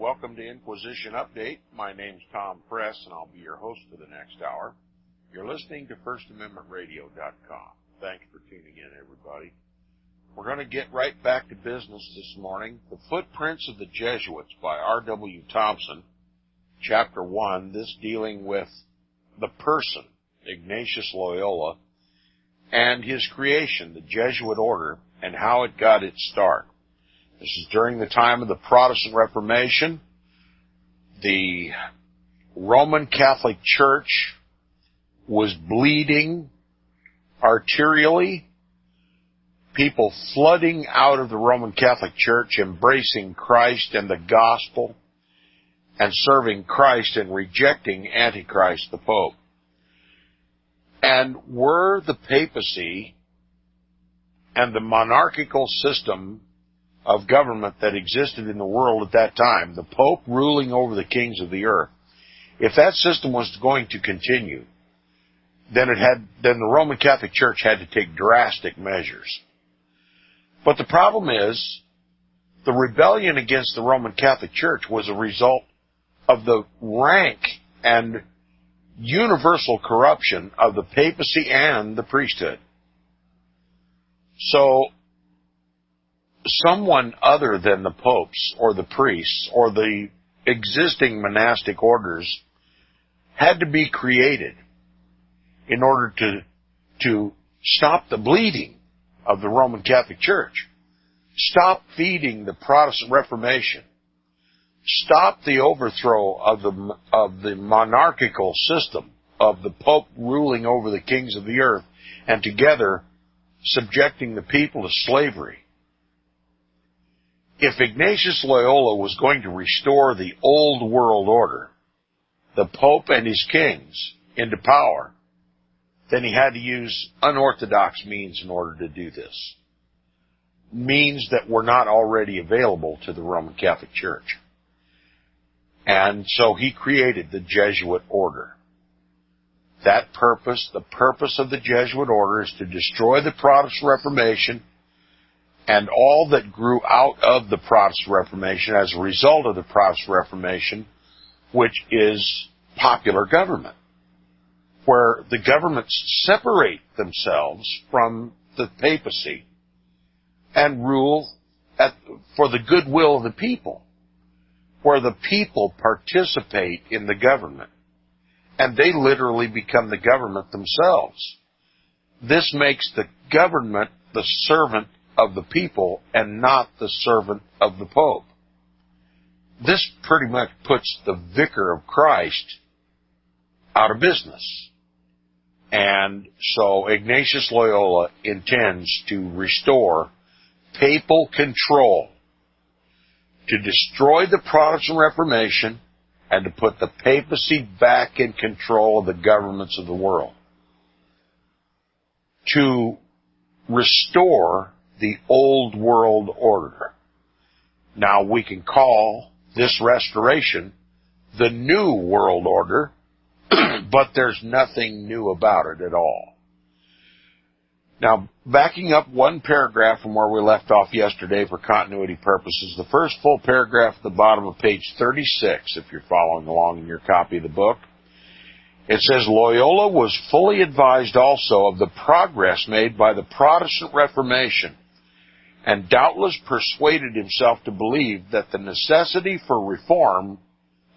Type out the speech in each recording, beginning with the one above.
welcome to Inquisition Update. My name's Tom Press, and I'll be your host for the next hour. You're listening to FirstAmendmentRadio.com. Thanks for tuning in, everybody. We're going to get right back to business this morning. The Footprints of the Jesuits by R.W. Thompson, Chapter 1, this dealing with the person, Ignatius Loyola, and his creation, the Jesuit order, and how it got its start. This is during the time of the Protestant Reformation. The Roman Catholic Church was bleeding arterially. People flooding out of the Roman Catholic Church, embracing Christ and the gospel, and serving Christ and rejecting Antichrist, the Pope. And were the papacy and the monarchical system of government that existed in the world at that time, the Pope ruling over the kings of the earth, if that system was going to continue, then the Roman Catholic Church had to take drastic measures. But the problem is, the rebellion against the Roman Catholic Church was a result of the rank and universal corruption of the papacy and the priesthood. So, someone other than the popes or the priests or the existing monastic orders had to be created in order to stop the bleeding of the Roman Catholic Church, stop feeding the Protestant Reformation, stop the overthrow of the monarchical system of the Pope ruling over the kings of the earth, and together subjecting the people to slavery. If Ignatius Loyola was going to restore the old world order, the Pope and his kings, into power, then he had to use unorthodox means in order to do this. Means that were not already available to the Roman Catholic Church. And so he created the Jesuit order. That purpose, the purpose of the Jesuit order, is to destroy the Protestant Reformation and all that grew out of the Protestant Reformation as a result of the Protestant Reformation, which is popular government, where the governments separate themselves from the papacy and rule for the goodwill of the people, where the people participate in the government, and they literally become the government themselves. This makes the government the servant of the people and not the servant of the Pope. This pretty much puts the vicar of Christ out of business. And so Ignatius Loyola intends to restore papal control, to destroy the Protestant Reformation, and to put the papacy back in control of the governments of the world. To restore the old world order. Now we can call this restoration the new world order, but there's nothing new about it at all. Now, backing up one paragraph from where we left off yesterday for continuity purposes, the first full paragraph at the bottom of page 36, if you're following along in your copy of the book, it says, Loyola was fully advised also of the progress made by the Protestant Reformation, and doubtless persuaded himself to believe that the necessity for reform,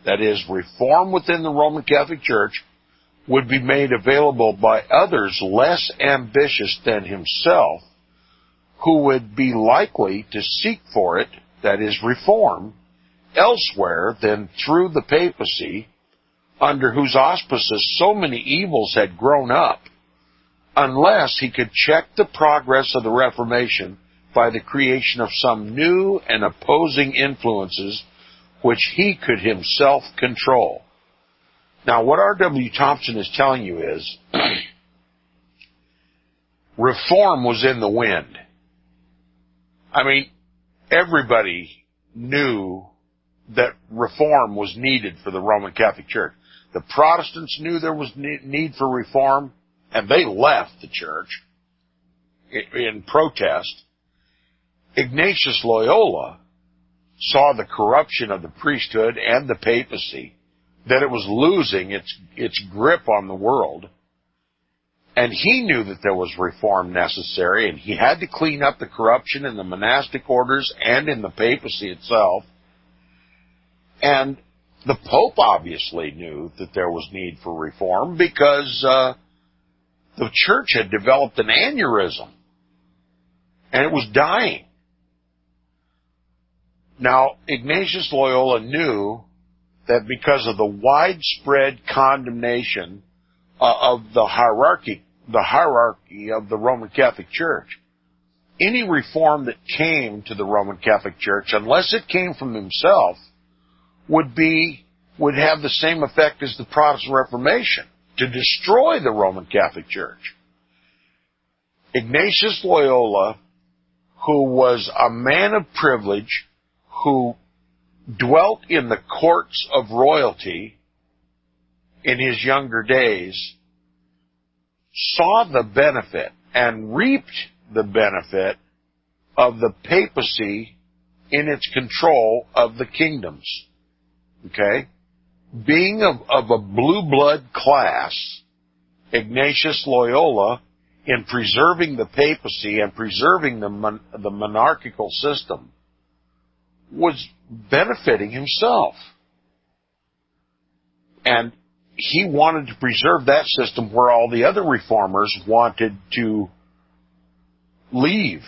that is, reform within the Roman Catholic Church, would be made available by others less ambitious than himself, who would be likely to seek for it, that is, reform, elsewhere than through the papacy, under whose auspices so many evils had grown up, unless he could check the progress of the Reformation by the creation of some new and opposing influences which he could himself control. Now, what R.W. Thompson is telling you is, reform was in the wind. I mean, everybody knew that reform was needed for the Roman Catholic Church. The Protestants knew there was need for reform, and they left the church in protest. Ignatius Loyola saw the corruption of the priesthood and the papacy, that it was losing its grip on the world. And he knew that there was reform necessary, and he had to clean up the corruption in the monastic orders and in the papacy itself. And the Pope obviously knew that there was need for reform because the church had developed an aneurysm, and it was dying. Now, Ignatius Loyola knew that because of the widespread condemnation of the hierarchy of the Roman Catholic Church, any reform that came to the Roman Catholic Church, unless it came from himself, would have the same effect as the Protestant Reformation, to destroy the Roman Catholic Church. Ignatius Loyola, who was a man of privilege, who dwelt in the courts of royalty in his younger days, saw the benefit and reaped the benefit of the papacy in its control of the kingdoms. Okay? Being of a blue blood class, Ignatius Loyola, in preserving the papacy and preserving the monarchical system, was benefiting himself. And he wanted to preserve that system where all the other reformers wanted to leave.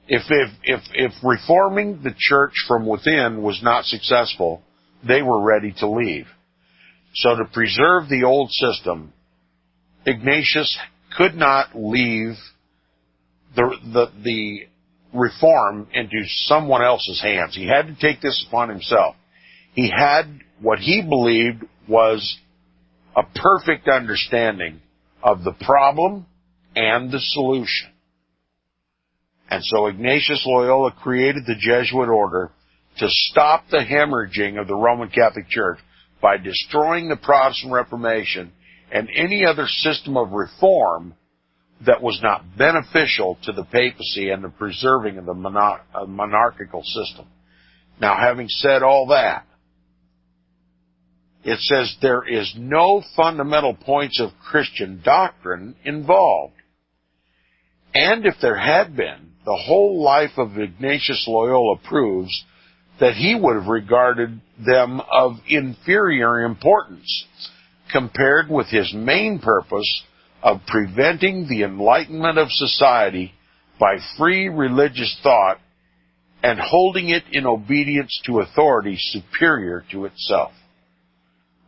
If reforming the church from within was not successful, they were ready to leave. So to preserve the old system, Ignatius could not leave the reform into someone else's hands. He had to take this upon himself. He had what he believed was a perfect understanding of the problem and the solution. And so Ignatius Loyola created the Jesuit order to stop the hemorrhaging of the Roman Catholic Church by destroying the Protestant Reformation and any other system of reform that was not beneficial to the papacy and the preserving of the monarchical system. Now, having said all that, it says there is no fundamental points of Christian doctrine involved. And if there had been, the whole life of Ignatius Loyola proves that he would have regarded them of inferior importance compared with his main purpose of preventing the enlightenment of society by free religious thought and holding it in obedience to authority superior to itself.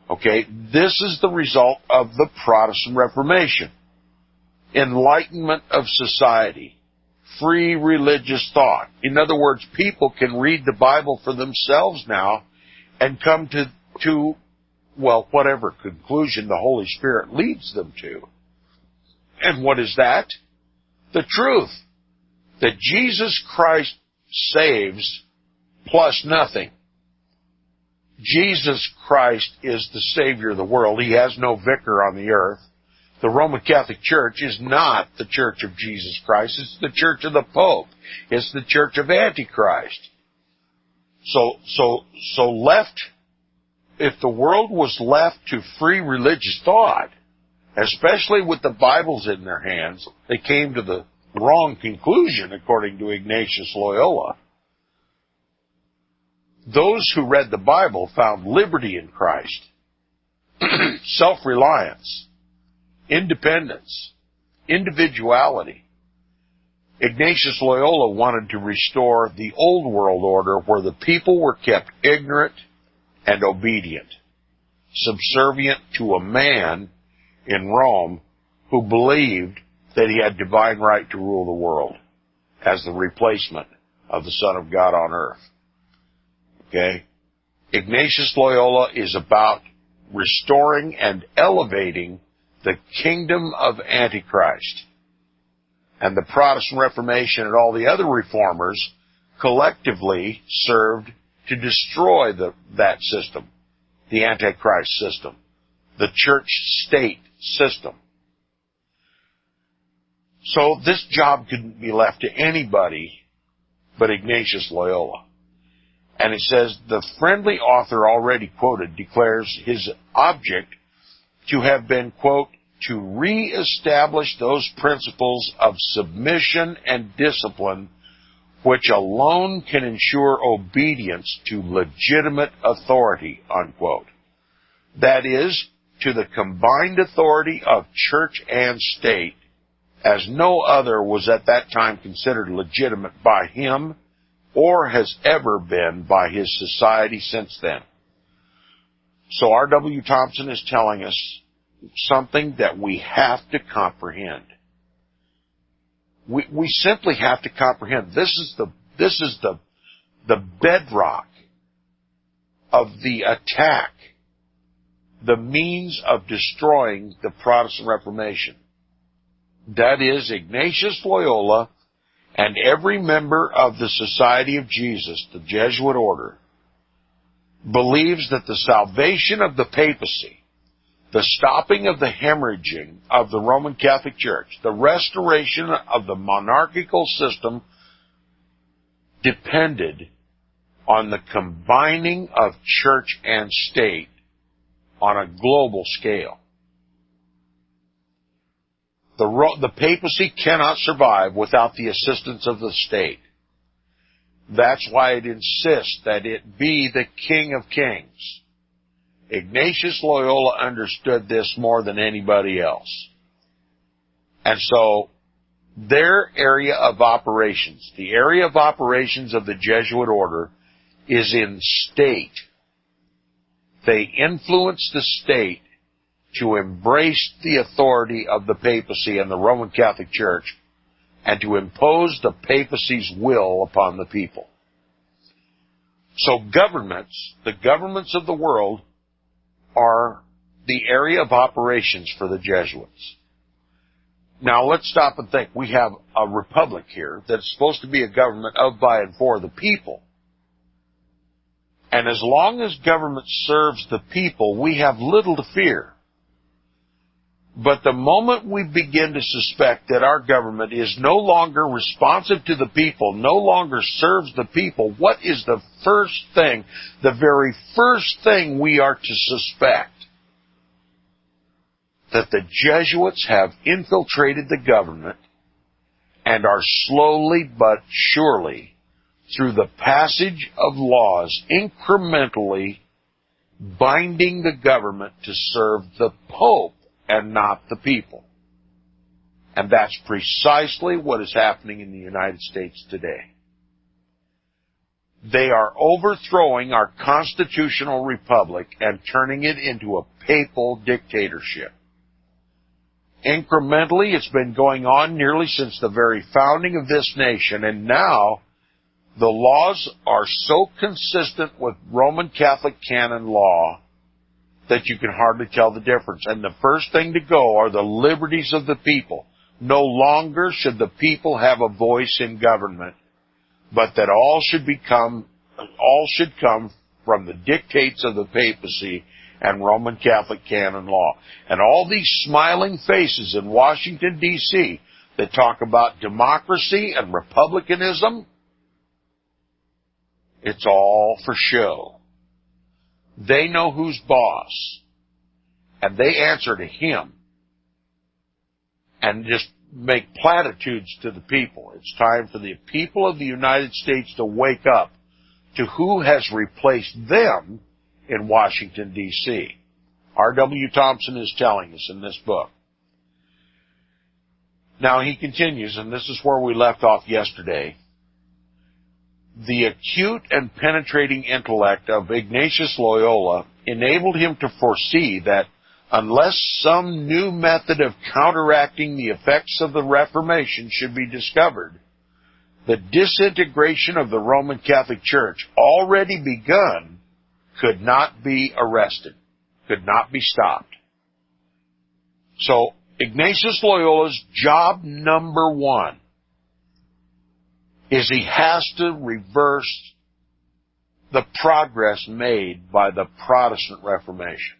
Okay, this is the result of the Protestant Reformation. Enlightenment of society. Free religious thought. In other words, people can read the Bible for themselves now and come to whatever conclusion the Holy Spirit leads them to. And what is that? The truth. That Jesus Christ saves plus nothing. Jesus Christ is the Savior of the world. He has no vicar on the earth. The Roman Catholic Church is not the Church of Jesus Christ. It's the Church of the Pope. It's the Church of Antichrist. So left, if the world was left to free religious thought, especially with the Bibles in their hands, they came to the wrong conclusion, according to Ignatius Loyola. Those who read the Bible found liberty in Christ, self-reliance, independence, individuality. Ignatius Loyola wanted to restore the old world order where the people were kept ignorant and obedient, subservient to a man in Rome who believed that he had divine right to rule the world as the replacement of the Son of God on earth. Okay? Ignatius Loyola is about restoring and elevating the kingdom of Antichrist. And the Protestant Reformation and all the other reformers collectively served to destroy that system, the Antichrist system, the church-state system. So this job couldn't be left to anybody but Ignatius Loyola. And it says, the friendly author already quoted declares his object to have been, quote, to reestablish those principles of submission and discipline which alone can ensure obedience to legitimate authority, unquote. That is, to the combined authority of church and state, as no other was at that time considered legitimate by him or has ever been by his society since then. So R.W. Thompson is telling us something that we have to comprehend. We simply have to comprehend. This is the bedrock of the attack, the means of destroying the Protestant Reformation. That is, Ignatius Loyola and every member of the Society of Jesus, the Jesuit order, believes that the salvation of the papacy, the stopping of the hemorrhaging of the Roman Catholic Church, the restoration of the monarchical system depended on the combining of church and state on a global scale. The papacy cannot survive without the assistance of the state. That's why it insists that it be the King of Kings. Ignatius Loyola understood this more than anybody else. And so their area of operations, the area of operations of the Jesuit order, is in state. They influence the state to embrace the authority of the papacy and the Roman Catholic Church and to impose the papacy's will upon the people. So governments, the governments of the world, are the area of operations for the Jesuits. Now let's stop and think. We have a republic here that's supposed to be a government of, by, and for the people. And as long as government serves the people, we have little to fear. But the moment we begin to suspect that our government is no longer responsive to the people, no longer serves the people, what is the first thing, the very first thing we are to suspect? That the Jesuits have infiltrated the government and are slowly but surely, through the passage of laws, incrementally binding the government to serve the Pope and not the people. And that's precisely what is happening in the United States today. They are overthrowing our constitutional republic and turning it into a papal dictatorship. Incrementally, it's been going on nearly since the very founding of this nation, and now the laws are so consistent with Roman Catholic canon law that you can hardly tell the difference. And the first thing to go are the liberties of the people. No longer should the people have a voice in government, but that all should come from the dictates of the papacy and Roman Catholic canon law. And all these smiling faces in Washington, D.C. that talk about democracy and republicanism, it's all for show. They know who's boss, and they answer to him and just make platitudes to the people. It's time for the people of the United States to wake up to who has replaced them in Washington, D.C. R.W. Thompson is telling us in this book. Now he continues, and this is where we left off yesterday. The acute and penetrating intellect of Ignatius Loyola enabled him to foresee that unless some new method of counteracting the effects of the Reformation should be discovered, the disintegration of the Roman Catholic Church, already begun, could not be arrested, could not be stopped. So Ignatius Loyola's job number one is he has to reverse the progress made by the Protestant Reformation.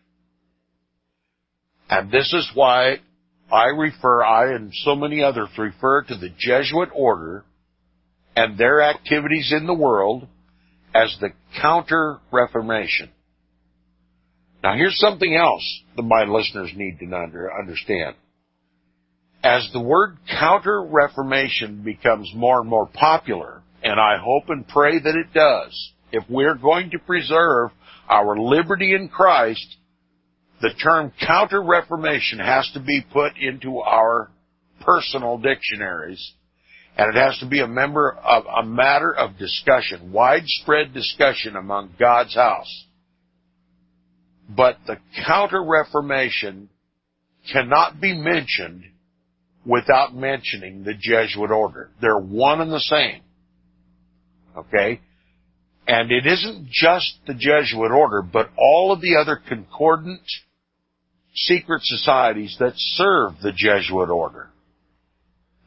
And this is why I and so many others refer to the Jesuit order and their activities in the world as the Counter-Reformation. Now, here's something else that my listeners need to understand. As the word Counter-Reformation becomes more and more popular, and I hope and pray that it does, if we're going to preserve our liberty in Christ, the term Counter-Reformation has to be put into our personal dictionaries, and it has to be a matter of discussion, widespread discussion among God's house. But the Counter-Reformation cannot be mentioned without mentioning the Jesuit order. They're one and the same. Okay? And it isn't just the Jesuit order, but all of the other concordant secret societies that serve the Jesuit order,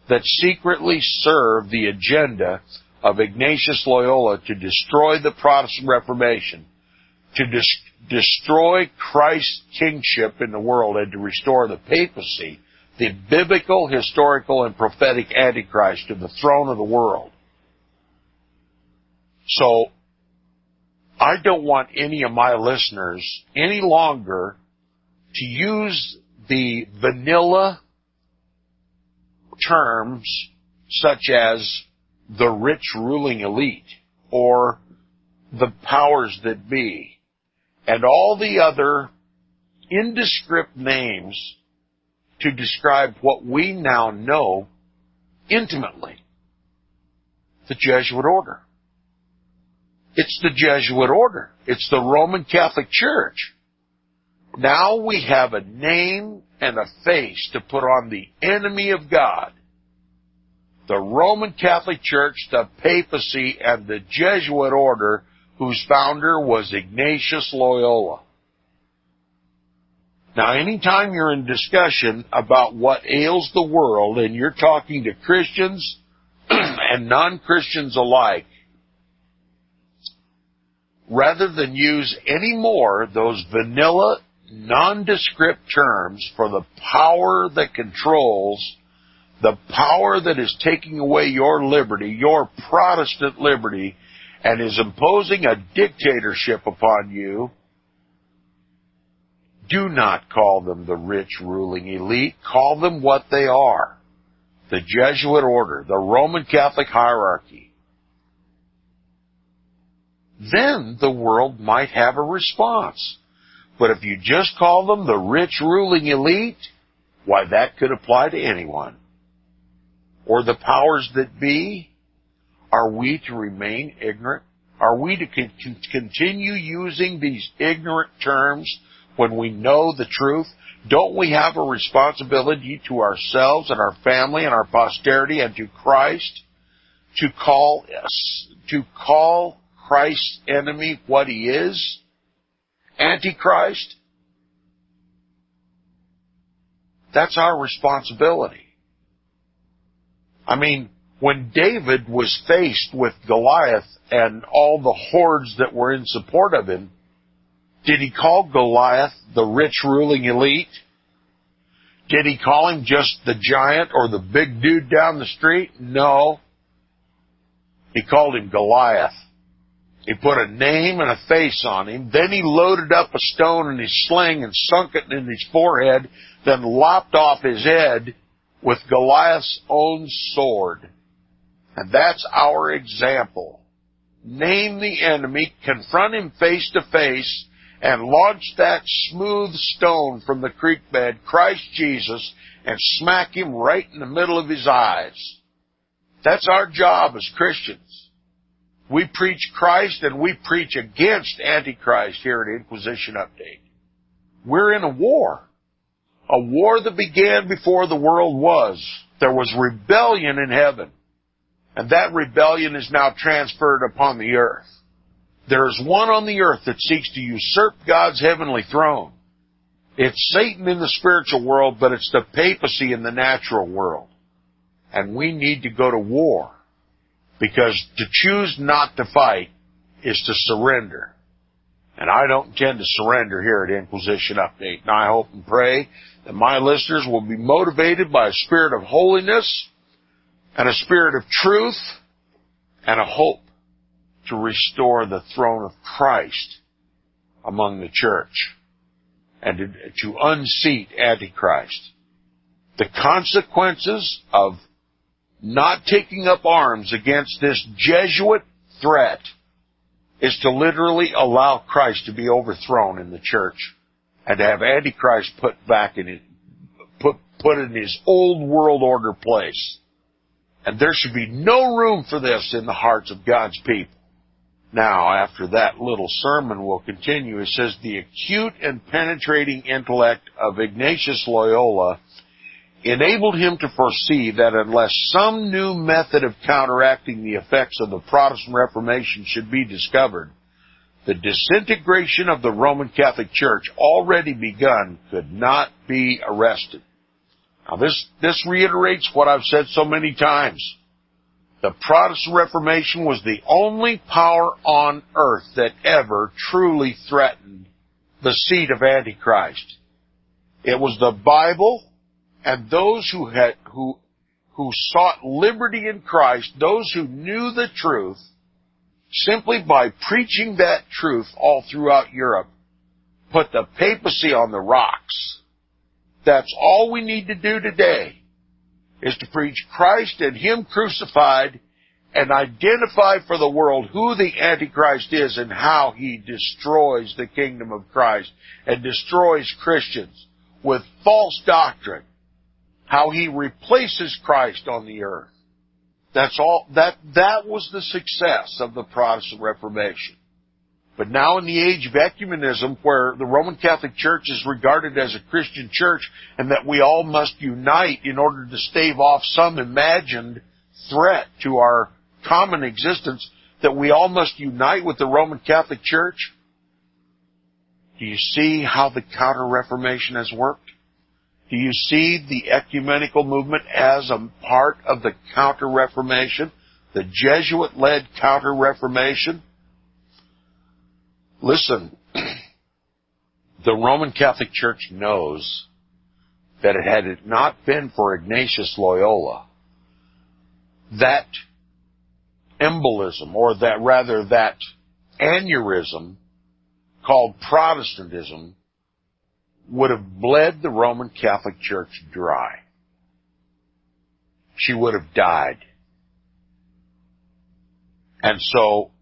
that secretly serve the agenda of Ignatius Loyola to destroy the Protestant Reformation, to destroy Christ's kingship in the world, and to restore the papacy, the biblical, historical, and prophetic Antichrist, to the throne of the world. So, I don't want any of my listeners any longer to use the vanilla terms such as the rich ruling elite or the powers that be and all the other indescript names to describe what we now know intimately, the Jesuit order. It's the Jesuit order. It's the Roman Catholic Church. Now we have a name and a face to put on the enemy of God. The Roman Catholic Church, the papacy, and the Jesuit order, whose founder was Ignatius Loyola. Now, anytime you're in discussion about what ails the world, and you're talking to Christians and non-Christians alike, rather than use any more those vanilla, nondescript terms for the power that controls, the power that is taking away your liberty, your Protestant liberty, and is imposing a dictatorship upon you, do not call them the rich ruling elite. Call them what they are. The Jesuit order, the Roman Catholic hierarchy. Then the world might have a response. But if you just call them the rich ruling elite, why, that could apply to anyone. Or the powers that be. Are we to remain ignorant? Are we to continue using these ignorant terms when we know the truth? Don't we have a responsibility to ourselves and our family and our posterity and to Christ to call Christ's enemy what he is? Antichrist? That's our responsibility. I mean, when David was faced with Goliath and all the hordes that were in support of him, did he call Goliath the rich ruling elite? Did he call him just the giant or the big dude down the street? No. He called him Goliath. He put a name and a face on him. Then he loaded up a stone in his sling and sunk it in his forehead, then lopped off his head with Goliath's own sword. And that's our example. Name the enemy, confront him face to face, and launch that smooth stone from the creek bed, Christ Jesus, and smack him right in the middle of his eyes. That's our job as Christians. We preach Christ and we preach against Antichrist here at Inquisition Update. We're in a war that began before the world was. There was rebellion in heaven, and that rebellion is now transferred upon the earth. There is one on the earth that seeks to usurp God's heavenly throne. It's Satan in the spiritual world, but it's the papacy in the natural world. And we need to go to war, because to choose not to fight is to surrender. And I don't intend to surrender here at Inquisition Update. And I hope and pray that my listeners will be motivated by a spirit of holiness and a spirit of truth and a hope to restore the throne of Christ among the church and to unseat Antichrist. The consequences of not taking up arms against this Jesuit threat is to literally allow Christ to be overthrown in the church and to have Antichrist put back in it, put in his old world order place. And there should be no room for this in the hearts of God's people. Now, after that little sermon, we'll continue. It says, the acute and penetrating intellect of Ignatius Loyola enabled him to foresee that unless some new method of counteracting the effects of the Protestant Reformation should be discovered, the disintegration of the Roman Catholic Church, already begun, could not be arrested. Now, this reiterates what I've said so many times. The Protestant Reformation was the only power on earth that ever truly threatened the seat of Antichrist. It was the Bible and those who sought liberty in Christ, those who knew the truth, simply by preaching that truth all throughout Europe, put the papacy on the rocks. That's all we need to do today, is to preach Christ and Him crucified and identify for the world who the Antichrist is and how he destroys the kingdom of Christ and destroys Christians with false doctrine, how he replaces Christ on the earth. That's all. That was the success of the Protestant Reformation. But now in the age of ecumenism, where the Roman Catholic Church is regarded as a Christian church and that we all must unite in order to stave off some imagined threat to our common existence, that we all must unite with the Roman Catholic Church, do you see how the Counter-Reformation has worked? Do you see the ecumenical movement as a part of the Counter-Reformation, the Jesuit-led Counter-Reformation? Listen, the Roman Catholic Church knows that had it not been for Ignatius Loyola, that embolism, or that aneurysm called Protestantism, would have bled the Roman Catholic Church dry. She would have died. And so,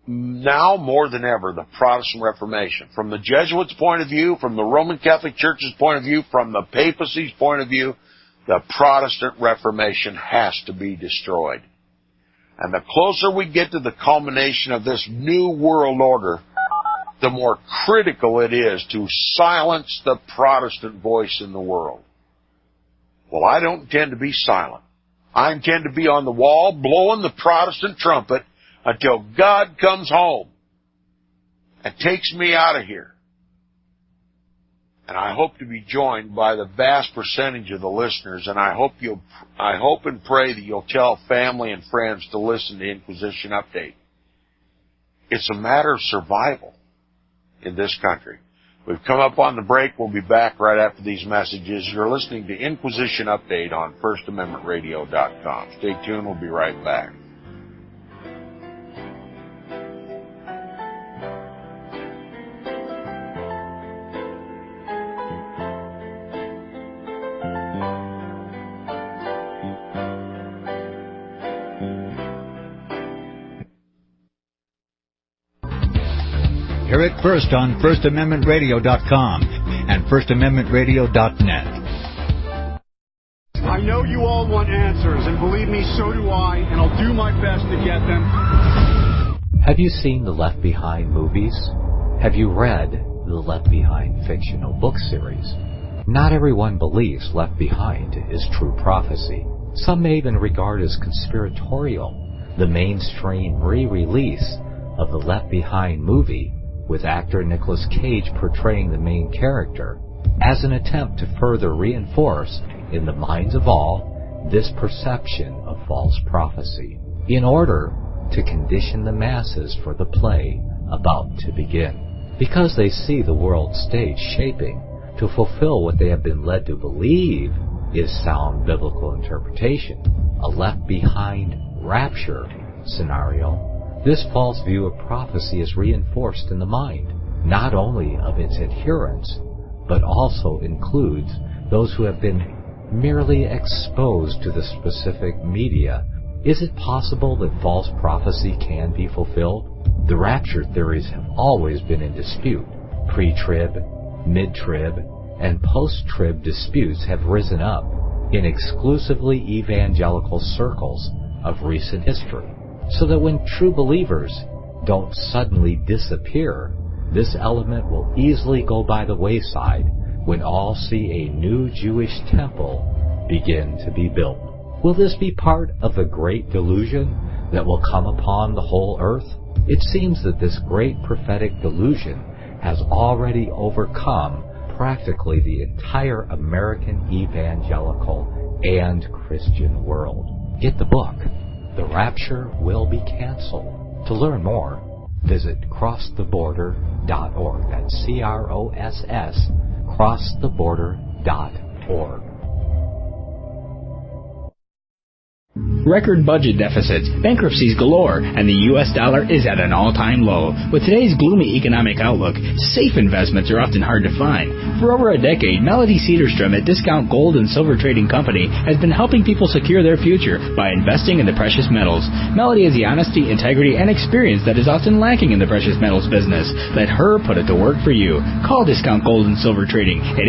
now more than ever, the Protestant Reformation, from the Jesuits' point of view, from the Roman Catholic Church's point of view, from the papacy's point of view, the Protestant Reformation has to be destroyed. And the closer we get to the culmination of this new world order, the more critical it is to silence the Protestant voice in the world. Well, I don't intend to be silent. I intend to be on the wall blowing the Protestant trumpet until God comes home and takes me out of here. And I hope to be joined by the vast percentage of the listeners, and I hope and pray that you'll tell family and friends to listen to Inquisition Update. It's a matter of survival in this country. We've come up on the break. We'll be back right after these messages. You're listening to Inquisition Update on FirstAmendmentRadio.com. Stay tuned. We'll be right back. Hear it first on FirstAmendmentRadio.com and FirstAmendmentRadio.net. I know you all want answers, and believe me, so do I, and I'll do my best to get them. Have you seen the Left Behind movies? Have you read the Left Behind fictional book series? Not everyone believes Left Behind is true prophecy. Some may even regard as conspiratorial the mainstream re-release of the Left Behind movie, with actor Nicolas Cage portraying the main character, as an attempt to further reinforce in the minds of all this perception of false prophecy, in order to condition the masses for the play about to begin. Because they see the world stage shaping to fulfill what they have been led to believe is sound biblical interpretation, a left behind rapture scenario, This false view of prophecy is reinforced in the mind, not only of its adherents, but also includes those who have been merely exposed to the specific media. Is it possible that false prophecy can be fulfilled? The rapture theories have always been in dispute. Pre-trib, mid-trib, and post-trib disputes have risen up in exclusively evangelical circles of recent history, so that when true believers don't suddenly disappear, this element will easily go by the wayside when all see a new Jewish temple begin to be built. Will this be part of the great delusion that will come upon the whole earth? It seems that this great prophetic delusion has already overcome practically the entire American evangelical and Christian world. Get the book, The Rapture Will Be Canceled. To learn more, visit crosstheborder.org. That's CROSS, crosstheborder.org. Record budget deficits, bankruptcies galore, and the U.S. dollar is at an all-time low. With today's gloomy economic outlook, safe investments are often hard to find. For over a decade, Melody Cedarstrom at Discount Gold and Silver Trading Company has been helping people secure their future by investing in the precious metals. Melody has the honesty, integrity, and experience that is often lacking in the precious metals business. Let her put it to work for you. Call Discount Gold and Silver Trading at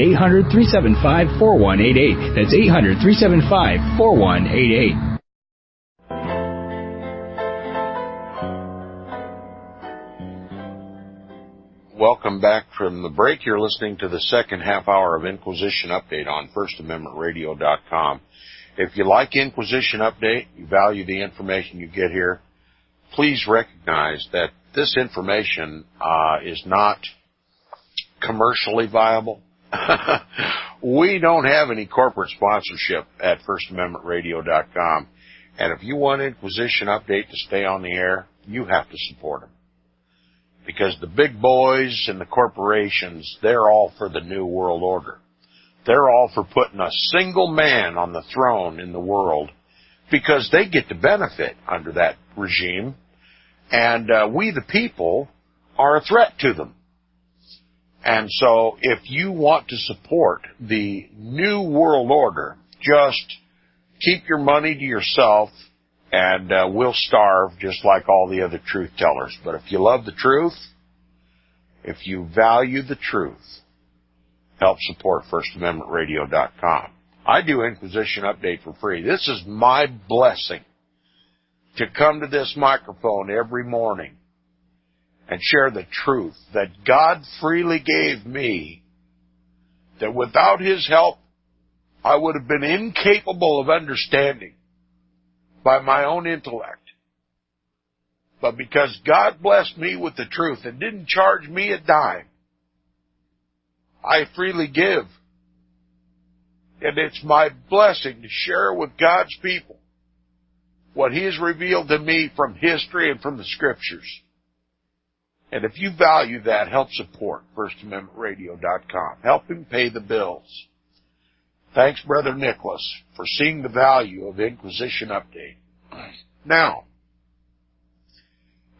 800-375-4188. That's 800-375-4188. Welcome back from the break. You're listening to the second half hour of Inquisition Update on FirstAmendmentRadio.com. If you like Inquisition Update, you value the information you get here, please recognize that this information is not commercially viable. We don't have any corporate sponsorship at FirstAmendmentRadio.com. And if you want Inquisition Update to stay on the air, you have to support them. Because the big boys and the corporations, they're all for the New World Order. They're all for putting a single man on the throne in the world because they get the benefit under that regime. And we, the people, are a threat to them. And so if you want to support the New World Order, just keep your money to yourself, and we'll starve just like all the other truth tellers. But if you love the truth, if you value the truth, help support FirstAmendmentRadio.com. I do Inquisition Update for free. This is my blessing to come to this microphone every morning and share the truth that God freely gave me, that without His help, I would have been incapable of understanding by my own intellect. But because God blessed me with the truth and didn't charge me a dime, I freely give. And it's my blessing to share with God's people what He has revealed to me from history and from the Scriptures. And if you value that, help support FirstAmendmentRadio.com. Help Him pay the bills. Thanks, Brother Nicholas, for seeing the value of Inquisition Update. Now,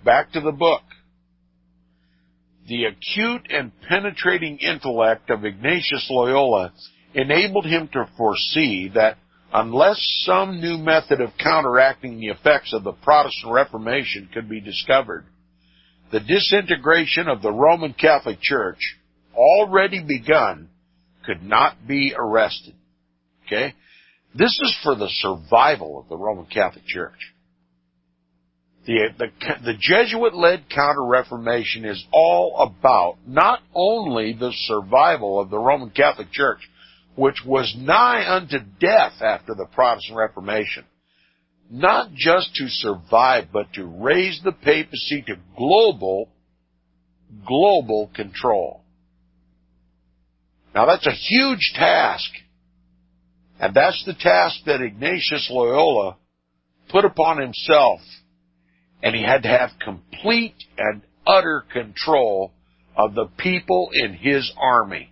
back to the book. The acute and penetrating intellect of Ignatius Loyola enabled him to foresee that unless some new method of counteracting the effects of the Protestant Reformation could be discovered, the disintegration of the Roman Catholic Church, already begun, could not be arrested. Okay? This is for the survival of the Roman Catholic Church. The Jesuit-led Counter-Reformation is all about not only the survival of the Roman Catholic Church, which was nigh unto death after the Protestant Reformation, not just to survive, but to raise the papacy to global control. Now that's a huge task. And that's the task that Ignatius Loyola put upon himself. And he had to have complete and utter control of the people in his army.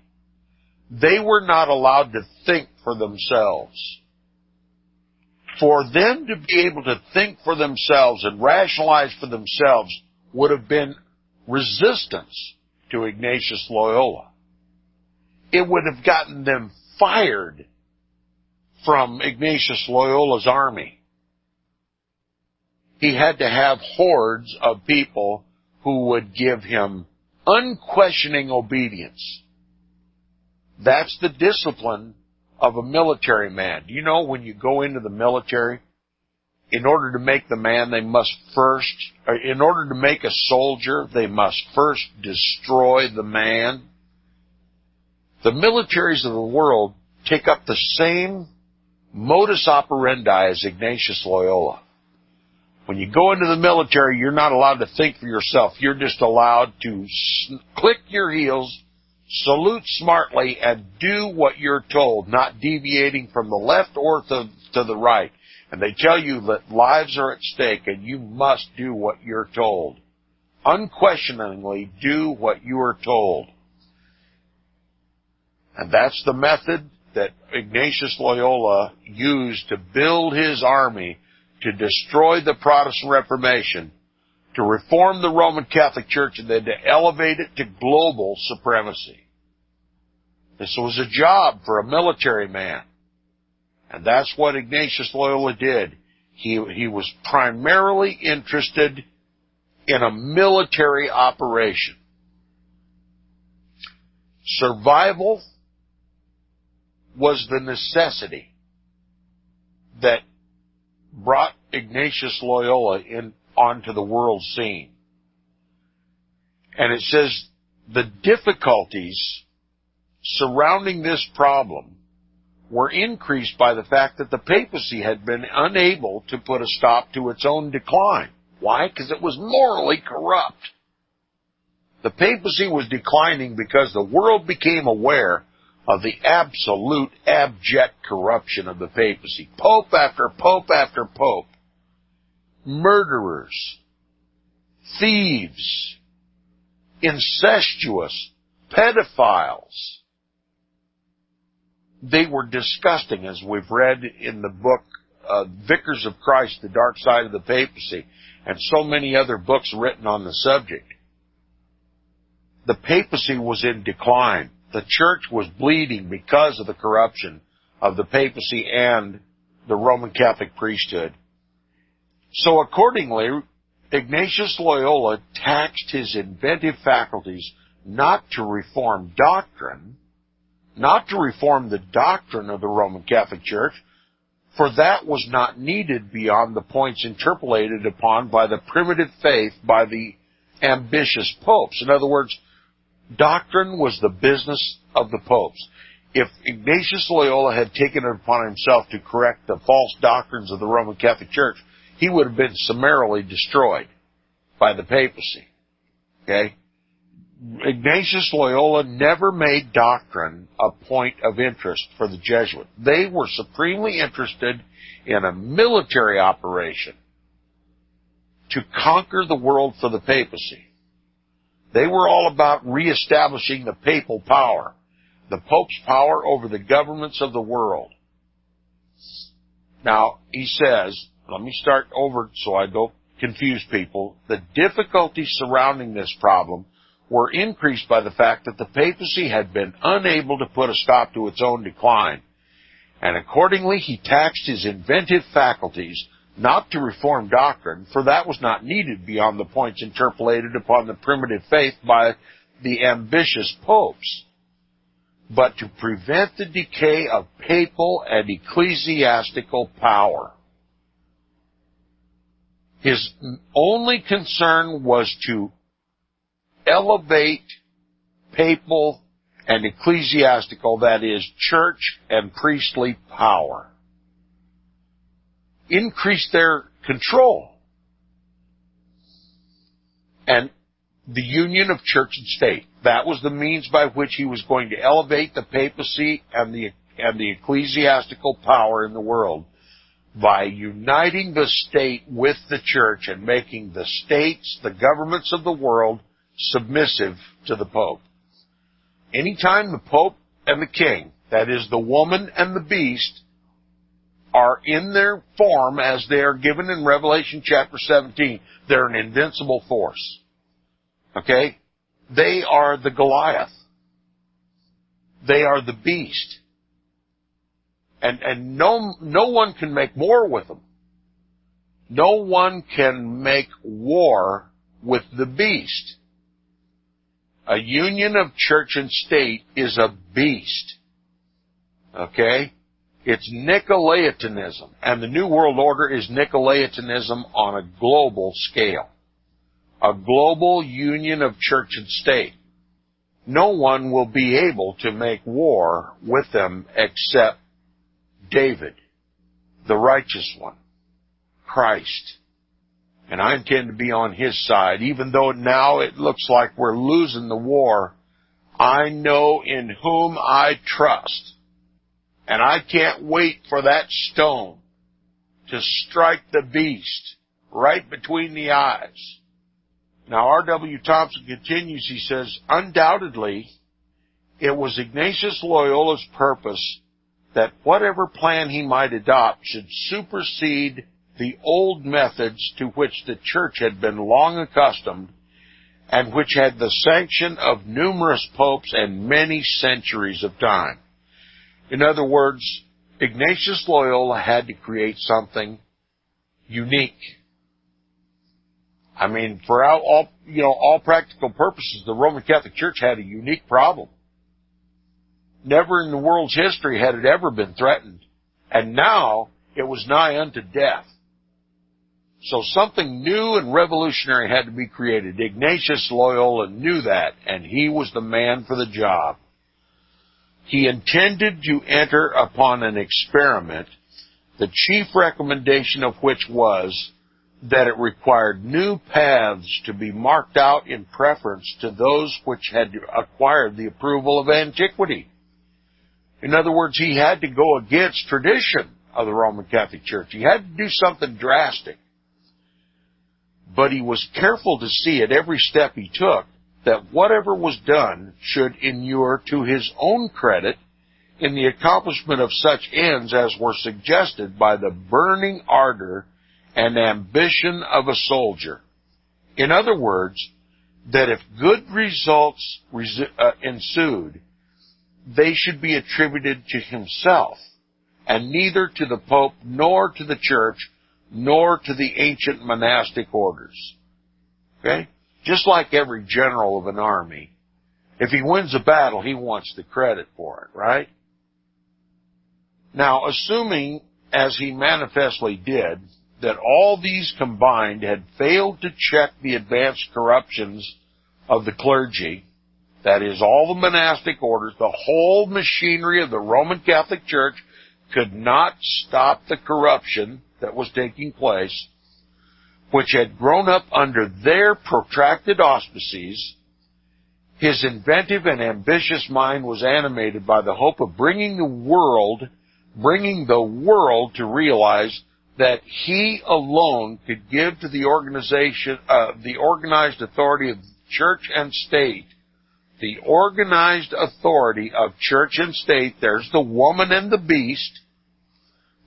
They were not allowed to think for themselves. For them to be able to think for themselves and rationalize for themselves would have been resistance to Ignatius Loyola. It would have gotten them fired from Ignatius Loyola's army. He had to have hordes of people who would give him unquestioning obedience. That's the discipline of a military man. Do you know when you go into the military, in order to make the man, in order to make a soldier, they must first destroy the man? The militaries of the world take up the same modus operandi as Ignatius Loyola. When you go into the military, you're not allowed to think for yourself. You're just allowed to click your heels, salute smartly, and do what you're told, not deviating from the left or to the right. And they tell you that lives are at stake and you must do what you're told. Unquestioningly do what you are told. And that's the method that Ignatius Loyola used to build his army to destroy the Protestant Reformation, to reform the Roman Catholic Church, and then to elevate it to global supremacy. This was a job for a military man. And that's what Ignatius Loyola did. He was primarily interested in a military operation. Survival was the necessity that brought Ignatius Loyola onto the world scene. And it says the difficulties surrounding this problem were increased by the fact that the papacy had been unable to put a stop to its own decline. Why? Because it was morally corrupt. The papacy was declining because the world became aware of the absolute abject corruption of the papacy. Pope after pope after pope. Murderers. Thieves. Incestuous. Pedophiles. They were disgusting, as we've read in the book Vicars of Christ, The Dark Side of the Papacy, and so many other books written on the subject. The papacy was in decline. The church was bleeding because of the corruption of the papacy and the Roman Catholic priesthood. So accordingly, Ignatius Loyola taxed his inventive faculties not to reform doctrine, not to reform the doctrine of the Roman Catholic Church, for that was not needed beyond the points interpolated upon by the primitive faith by the ambitious popes. In other words, doctrine was the business of the popes. If Ignatius Loyola had taken it upon himself to correct the false doctrines of the Roman Catholic Church, he would have been summarily destroyed by the papacy. Okay? Ignatius Loyola never made doctrine a point of interest for the Jesuits. They were supremely interested in a military operation to conquer the world for the papacy. They were all about reestablishing the papal power, the Pope's power over the governments of the world. Now, he says, let me start over so I don't confuse people. The difficulties surrounding this problem were increased by the fact that the papacy had been unable to put a stop to its own decline, and accordingly he taxed his inventive faculties not to reform doctrine, for that was not needed beyond the points interpolated upon the primitive faith by the ambitious popes, but to prevent the decay of papal and ecclesiastical power. His only concern was to elevate papal and ecclesiastical, that is, church and priestly power. Increase their control. And the union of church and state. That was the means by which he was going to elevate the papacy and the ecclesiastical power in the world, by uniting the state with the church and making the states, the governments of the world, submissive to the Pope. Anytime the Pope and the King, that is the woman and the beast, are in their form as they are given in Revelation chapter 17. They're an invincible force. Okay? They are the Goliath. They are the beast. And no one can make war with them. No one can make war with the beast. A union of church and state is a beast. Okay? It's Nicolaitanism. And the New World Order is Nicolaitanism on a global scale. A global union of church and state. No one will be able to make war with them except David, the righteous one, Christ. And I intend to be on his side. Even though now it looks like we're losing the war, I know in whom I trust. And I can't wait for that stone to strike the beast right between the eyes. Now, R.W. Thompson continues, he says, undoubtedly, it was Ignatius Loyola's purpose that whatever plan he might adopt should supersede the old methods to which the church had been long accustomed and which had the sanction of numerous popes and many centuries of time. In other words, Ignatius Loyola had to create something unique. I mean, for all practical purposes, the Roman Catholic Church had a unique problem. Never in the world's history had it ever been threatened. And now it was nigh unto death. So something new and revolutionary had to be created. Ignatius Loyola knew that, and he was the man for the job. He intended to enter upon an experiment, the chief recommendation of which was that it required new paths to be marked out in preference to those which had acquired the approval of antiquity. In other words, he had to go against tradition of the Roman Catholic Church. He had to do something drastic. But he was careful to see at every step he took that whatever was done should inure to his own credit in the accomplishment of such ends as were suggested by the burning ardor and ambition of a soldier. In other words, that if good results ensued, they should be attributed to himself, and neither to the Pope, nor to the Church, nor to the ancient monastic orders. Okay? Just like every general of an army, if he wins a battle, he wants the credit for it, right? Now, assuming, as he manifestly did, that all these combined had failed to check the advanced corruptions of the clergy, that is, all the monastic orders, the whole machinery of the Roman Catholic Church could not stop the corruption that was taking place, which had grown up under their protracted auspices. His inventive and ambitious mind was animated by the hope of bringing the world to realize that he alone could give to the organized authority of church and state, the organized authority of church and state, there's the woman and the beast,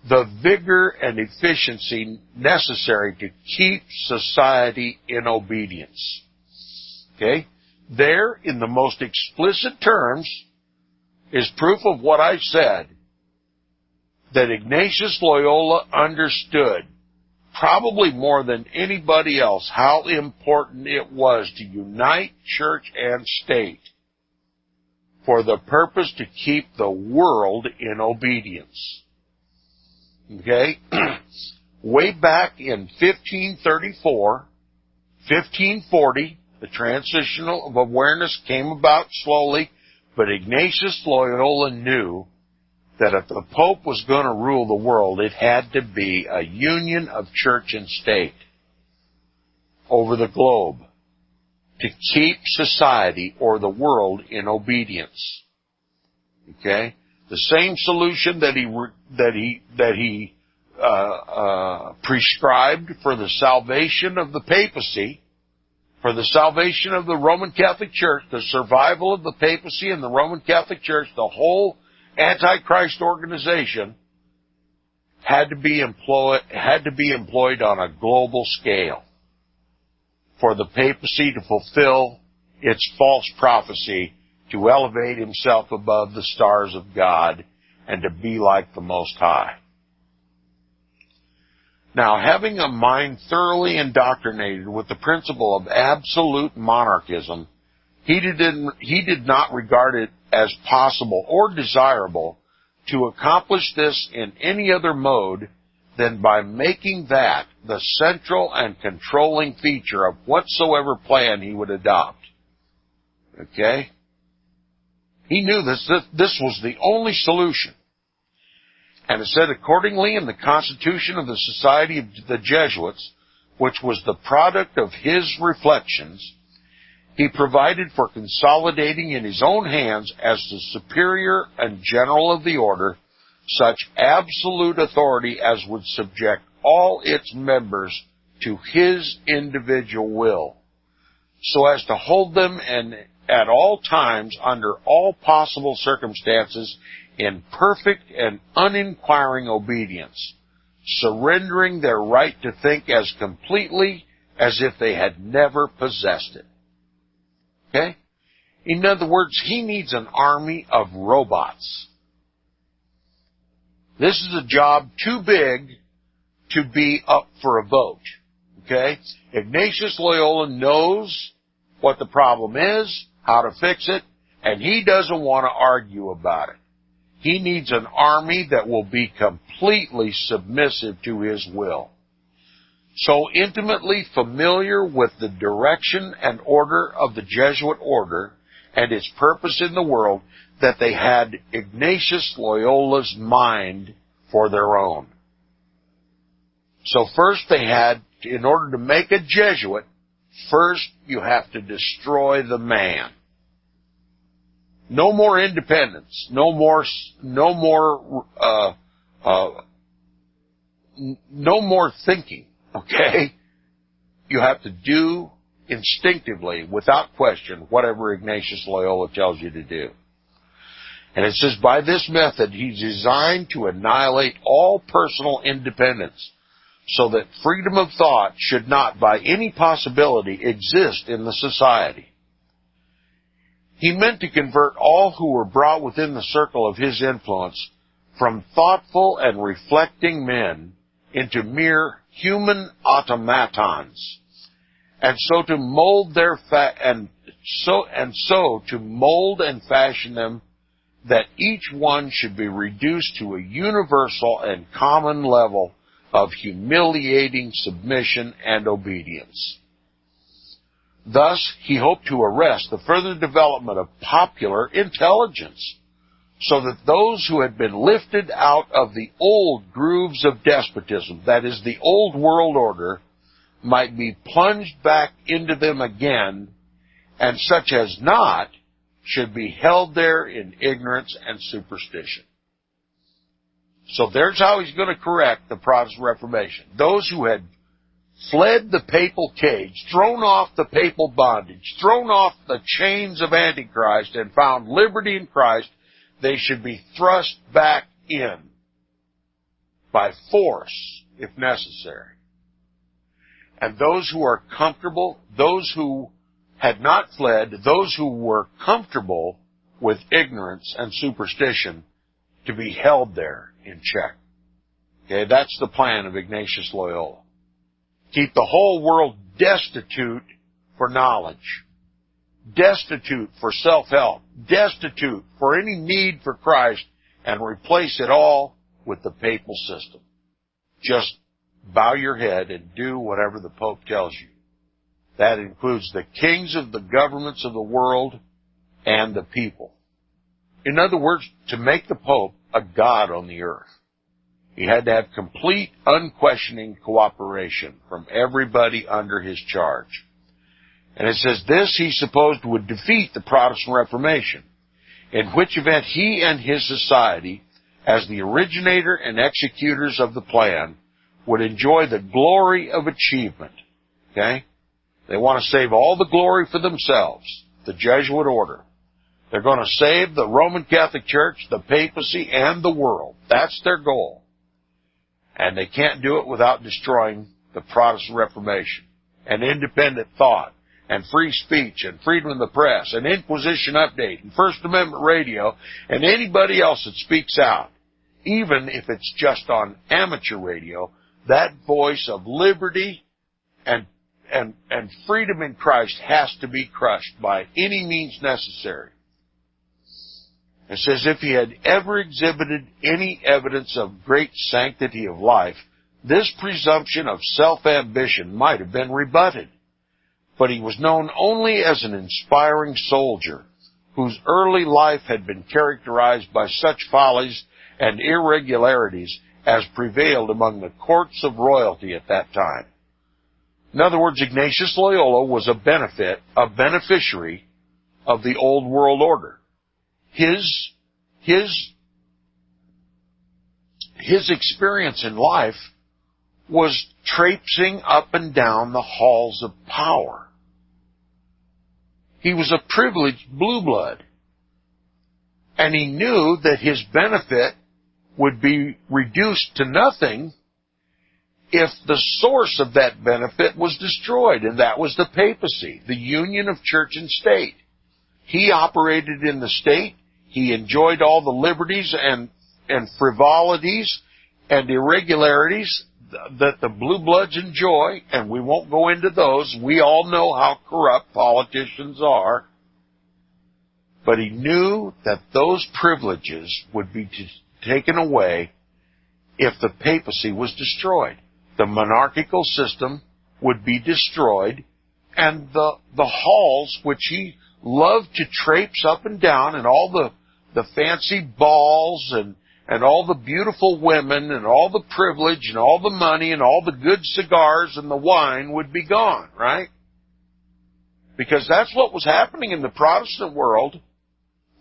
the vigor and efficiency necessary to keep society in obedience. Okay? There, in the most explicit terms, is proof of what I said, that Ignatius Loyola understood, probably more than anybody else, how important it was to unite church and state for the purpose to keep the world in obedience. Okay? Way back in 1534, 1540, the transition of awareness came about slowly, but Ignatius Loyola knew that if the Pope was going to rule the world, it had to be a union of church and state over the globe to keep society or the world in obedience. Okay? The same solution that he prescribed for the salvation of the papacy, for the salvation of the Roman Catholic Church, the survival of the papacy and the Roman Catholic Church, the whole Antichrist organization, had to be employed on a global scale for the papacy to fulfill its false prophecy to elevate himself above the stars of God and to be like the Most High. Now, having a mind thoroughly indoctrinated with the principle of absolute monarchism, he did not regard it as possible or desirable to accomplish this in any other mode than by making that the central and controlling feature of whatsoever plan he would adopt. Okay? He knew this was the only solution. And it said, accordingly, in the Constitution of the Society of the Jesuits, which was the product of his reflections, he provided for consolidating in his own hands as the superior and general of the order such absolute authority as would subject all its members to his individual will, so as to hold them at all times, under all possible circumstances, in perfect and uninquiring obedience, surrendering their right to think as completely as if they had never possessed it. Okay? In other words, he needs an army of robots. This is a job too big to be up for a vote. Okay? Ignatius Loyola knows what the problem is, how to fix it, and he doesn't want to argue about it. He needs an army that will be completely submissive to his will. So intimately familiar with the direction and order of the Jesuit order and its purpose in the world that they had Ignatius Loyola's mind for their own. So first they had, in order to make a Jesuit, first you have to destroy the man. No more independence. No more thinking. Okay? You have to do instinctively, without question, whatever Ignatius Loyola tells you to do. And it says, by this method, he's designed to annihilate all personal independence, so that freedom of thought should not, by any possibility, exist in the society. He meant to convert all who were brought within the circle of his influence from thoughtful and reflecting men into mere human automatons, and so to mold to mold and fashion them, that each one should be reduced to a universal and common level of humiliating submission and obedience. Thus, he hoped to arrest the further development of popular intelligence, so that those who had been lifted out of the old grooves of despotism, that is, the old world order, might be plunged back into them again, and such as not should be held there in ignorance and superstition. So there's how he's going to correct the Protestant Reformation. Those who had fled the papal cage, thrown off the papal bondage, thrown off the chains of Antichrist, and found liberty in Christ, they should be thrust back in by force, if necessary. And those who are comfortable, those who had not fled, those who were comfortable with ignorance and superstition, to be held there in check. Okay, that's the plan of Ignatius Loyola. Keep the whole world destitute for knowledge, destitute for self-help, destitute for any need for Christ, and replace it all with the papal system. Just bow your head and do whatever the Pope tells you. That includes the kings of the governments of the world and the people. In other words, to make the Pope a god on the earth, he had to have complete, unquestioning cooperation from everybody under his charge. And it says this he supposed would defeat the Protestant Reformation, in which event he and his society, as the originator and executors of the plan, would enjoy the glory of achievement. Okay? They want to save all the glory for themselves, the Jesuit order. They're going to save the Roman Catholic Church, the papacy, and the world. That's their goal. And they can't do it without destroying the Protestant Reformation and independent thought and free speech and freedom of the press and Inquisition Update and First Amendment Radio and anybody else that speaks out, even if it's just on amateur radio. That voice of liberty and freedom in Christ has to be crushed by any means necessary. It says, if he had ever exhibited any evidence of great sanctity of life, this presumption of self-ambition might have been rebutted. But he was known only as an inspiring soldier, whose early life had been characterized by such follies and irregularities as prevailed among the courts of royalty at that time. In other words, Ignatius Loyola was a beneficiary of the old world order. His experience in life was traipsing up and down the halls of power. He was a privileged blue blood, and he knew that his benefit would be reduced to nothing if the source of that benefit was destroyed, and that was the papacy, the union of church and state. He operated in the state. He enjoyed all the liberties and frivolities and irregularities that the blue bloods enjoy, and we won't go into those. We all know how corrupt politicians are. But he knew that those privileges would be taken away if the papacy was destroyed. The monarchical system would be destroyed, and the halls which he loved to traipse up and down, and all the fancy balls and all the beautiful women and all the privilege and all the money and all the good cigars and the wine would be gone, right? Because that's what was happening in the Protestant world.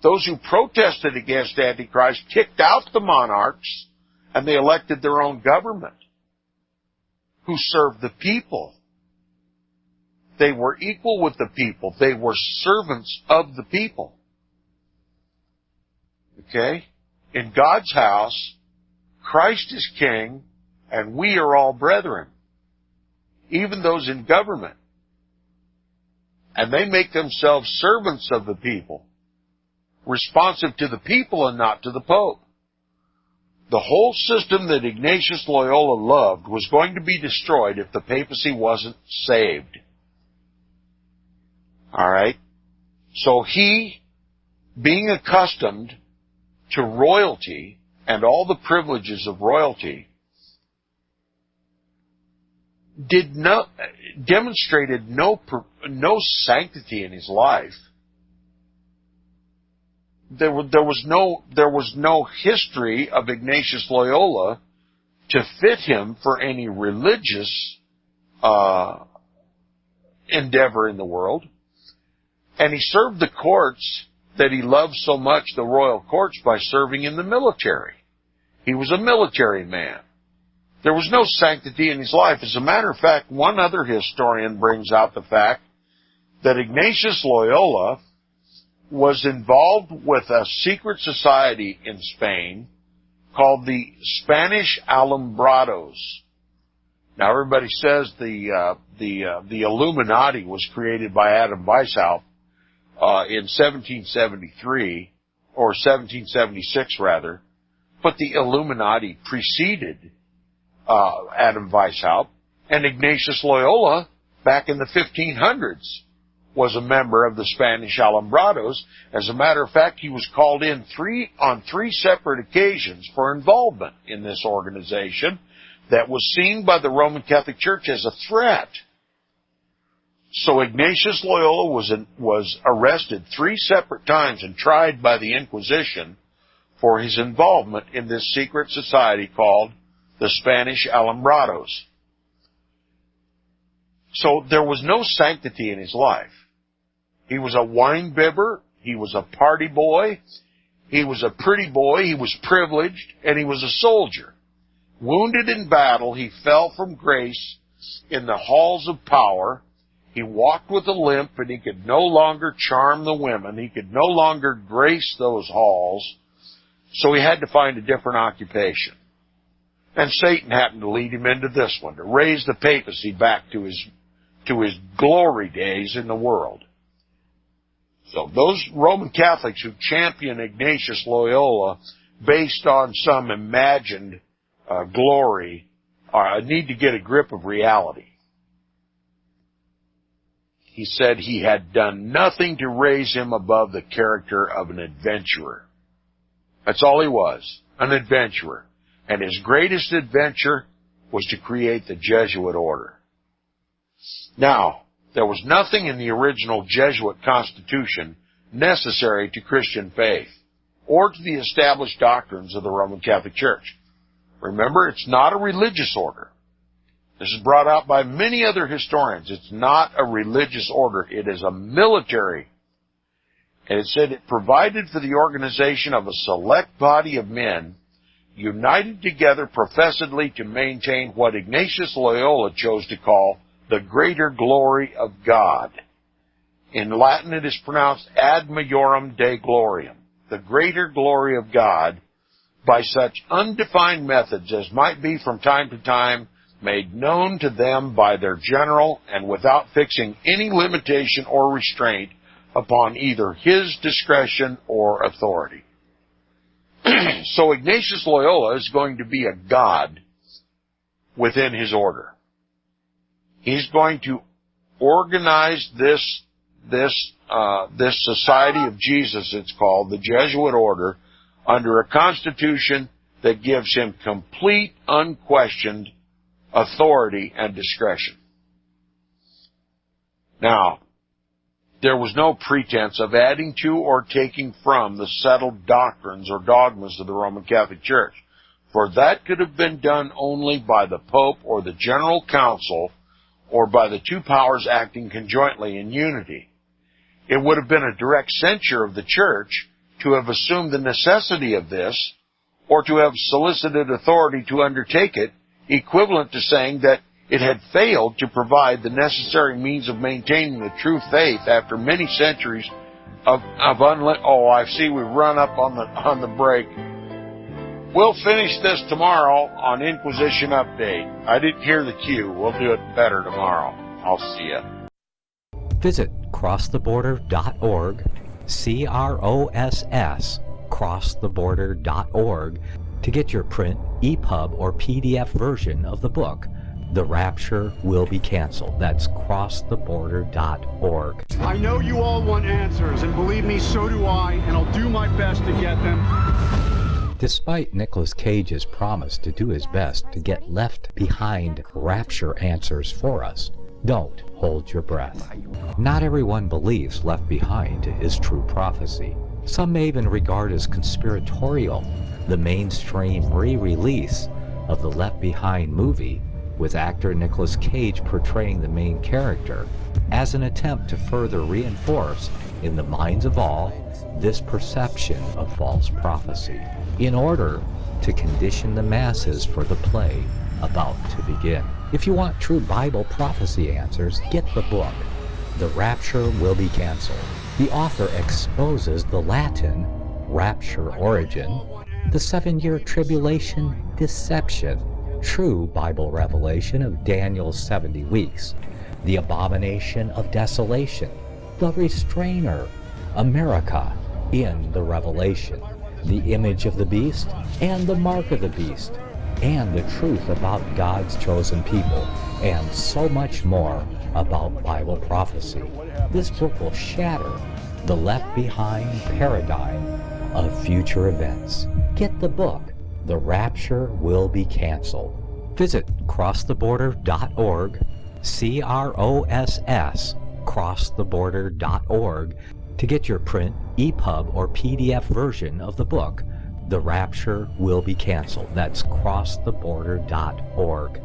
Those who protested against Antichrist kicked out the monarchs, and they elected their own government, who served the people. They were equal with the people. They were servants of the people. Okay? In God's house, Christ is king, and we are all brethren, even those in government. And they make themselves servants of the people, responsive to the people and not to the Pope. The whole system that Ignatius Loyola loved was going to be destroyed if the papacy wasn't saved. All right? So he, being accustomed to royalty and all the privileges of royalty, demonstrated no sanctity in his life. There was no history of Ignatius Loyola to fit him for any religious endeavor in the world. And he served the courts that he loved so much, the royal courts, by serving in the military. He was a military man. There was no sanctity in his life. As a matter of fact, one other historian brings out the fact that Ignatius Loyola was involved with a secret society in Spain called the Spanish Alumbrados. Now, everybody says the Illuminati was created by Adam Weishaupt in 1773, or 1776 rather, but the Illuminati preceded Adam Weishaupt, and Ignatius Loyola, back in the 1500s, was a member of the Spanish Alumbrados. As a matter of fact, he was called in on three separate occasions for involvement in this organization that was seen by the Roman Catholic Church as a threat. So Ignatius Loyola was arrested three separate times and tried by the Inquisition for his involvement in this secret society called the Spanish Alumbrados. So there was no sanctity in his life. He was a wine bibber. He was a party boy. He was a pretty boy. He was privileged, and he was a soldier. Wounded in battle, he fell from grace in the halls of power. He walked with a limp, and he could no longer charm the women. He could no longer grace those halls. So he had to find a different occupation. And Satan happened to lead him into this one, to raise the papacy back to his glory days in the world. So those Roman Catholics who champion Ignatius Loyola based on some imagined glory need to get a grip of reality. He said he had done nothing to raise him above the character of an adventurer. That's all he was, an adventurer. And his greatest adventure was to create the Jesuit order. Now, there was nothing in the original Jesuit constitution necessary to Christian faith or to the established doctrines of the Roman Catholic Church. Remember, it's not a religious order. This is brought out by many other historians. It's not a religious order. It is a military. And it said it provided for the organization of a select body of men united together professedly to maintain what Ignatius Loyola chose to call the greater glory of God. In Latin it is pronounced ad majorem Dei gloriam, the greater glory of God, by such undefined methods as might be from time to time made known to them by their general and without fixing any limitation or restraint upon either his discretion or authority. So Ignatius Loyola is going to be a god within his order. He's going to organize this Society of Jesus, it's called, the Jesuit order, under a constitution that gives him complete, unquestioned authority and discretion. Now, there was no pretense of adding to or taking from the settled doctrines or dogmas of the Roman Catholic Church, for that could have been done only by the Pope or the General Council or by the two powers acting conjointly in unity. It would have been a direct censure of the Church to have assumed the necessity of this or to have solicited authority to undertake it, equivalent to saying that it had failed to provide the necessary means of maintaining the true faith after many centuries of Oh, I see we've run up on the break. We'll finish this tomorrow on Inquisition Update. I didn't hear the cue. We'll do it better tomorrow. I'll see you. Visit crosstheborder.org, CROSS, crosstheborder.org, to get your print, EPUB, or PDF version of the book, The Rapture Will Be Canceled. That's crosstheborder.org. I know you all want answers, and believe me, so do I, and I'll do my best to get them. Despite Nicolas Cage's promise to do his best to get left behind rapture answers for us, don't hold your breath. Not everyone believes Left Behind is true prophecy. Some may even regard as conspiratorial the mainstream re-release of the Left Behind movie with actor Nicolas Cage portraying the main character as an attempt to further reinforce in the minds of all this perception of false prophecy in order to condition the masses for the play about to begin. If you want true Bible prophecy answers, get the book, The Rapture Will Be Canceled. The author exposes the Latin rapture origin, the 7-year tribulation deception, true Bible revelation of Daniel's 70 weeks, the abomination of desolation, the restrainer, America in the Revelation, the image of the beast and the mark of the beast, and the truth about God's chosen people, and so much more about Bible prophecy. This book will shatter the Left Behind paradigm of future events. Get the book, The Rapture Will Be Canceled. Visit crosstheborder.org, CROSS, crosstheborder.org, to get your print, EPUB, or PDF version of the book, The Rapture Will Be Canceled. That's crosstheborder.org.